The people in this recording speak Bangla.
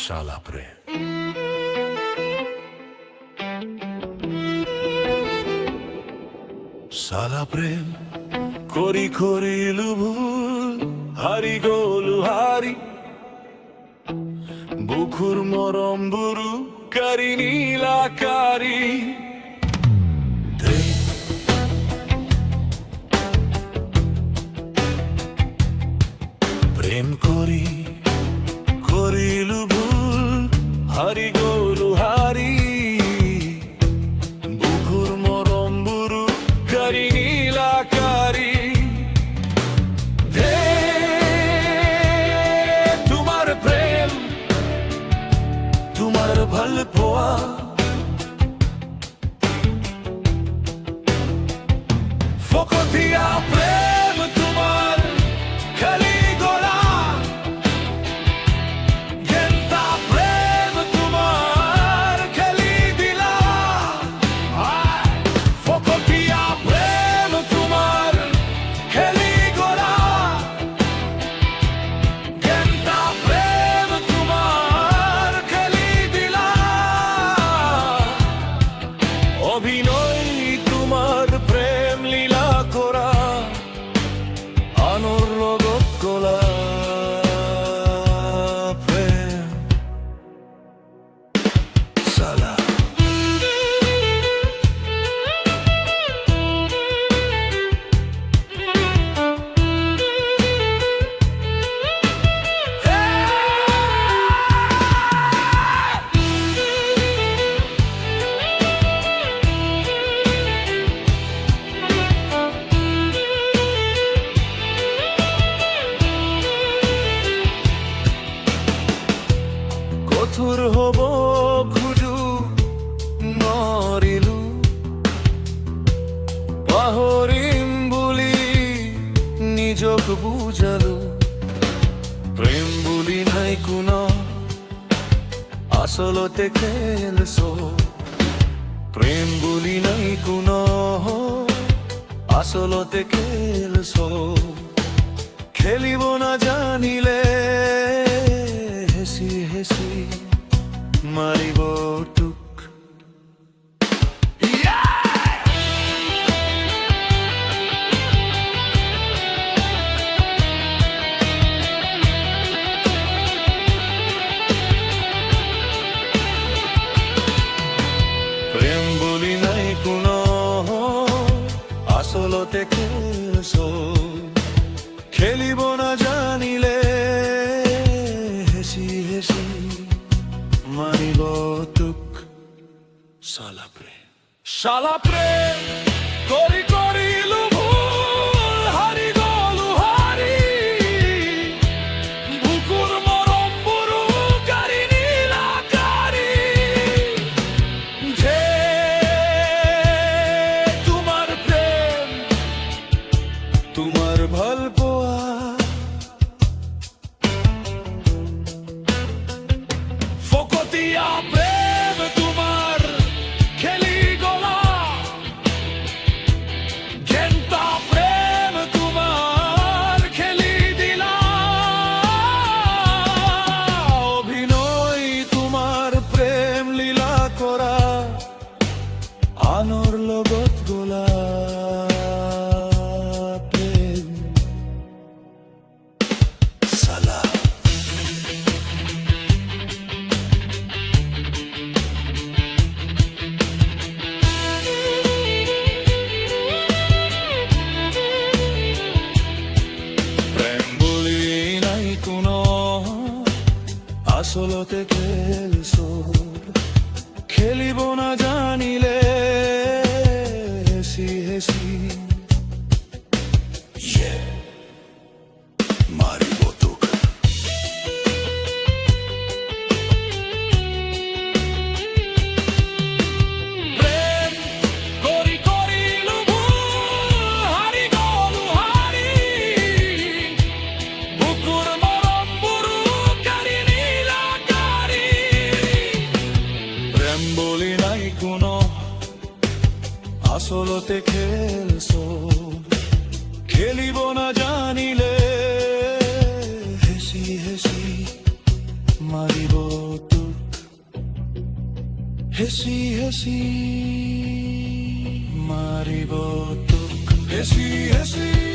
শালা প্রেম। শালা প্রেম করি করিলু ভুল, হারি গলু হারি বুকুর মরম বুরু কারি নীলাকারি। প্রেম করি করিলু ভুল, হারি গলু হারি বুকুর মরম বুরু কারি নীলাকারি। তোমার প্রেম তোমার ভাল পোয়া ফকতিয়া প্রেম তোমার খালি গলা গেন্তা প্রেম তোমার খালি দিলা। ফকতিয়া প্রেম তোমার খালি গলা গেন্তা প্রেম তোমার খালি দিলা। অভিনয় তোমার প্রেম লীলা করা আনোর লগত গলা প্রেম। শালা কঠোর হব খুজু নৰিলো পাহৰিম বুলি নিজক বুজালো। প্ৰেম বুলি নাই কোনো আচলতে খেলছ, প্ৰেম বুলি নাই কোনো আচলতে খেলছ। খেলিব নাজানিলে হেসি হেসি মারিব টুক। প্রেম বলি নাই কোনো আসলতে খেলছ, খেলিব না জানিলে হেসি হেসি মারিব তুক। শালা প্রেম শালা প্রেম করি করিলু ভুল, হারি গলু হারি বুকুর মরম বুরু কারি নীলাকারি। তোমার প্রেম তোমার ভাল পোয়া ফকতিয়া প্রেম তোমার খেলি গলা গেন্তা প্রেম তোমার খেলি দিলা। অভিনয় তোমার প্রেম লীলা করা আনোর লগত গলা প্রেম। শালা প্রেম বলি নাই কোনো আসলতে খেলছ, খেলিব না জানিলে হেসি হেসি মারিব তুক। প্রেম করি করিলু ভুল, হারি গলু হারি বুকুর মরম বুরু কারি নীলাকারি। প্রেম বলি নাই কোনো আসলতে খেলছ, খেলিব না জানিলে হেসি হেসি মাৰিব তোক হেঁচি হেঁচি মাৰিব তোক হেঁচি হেঁচি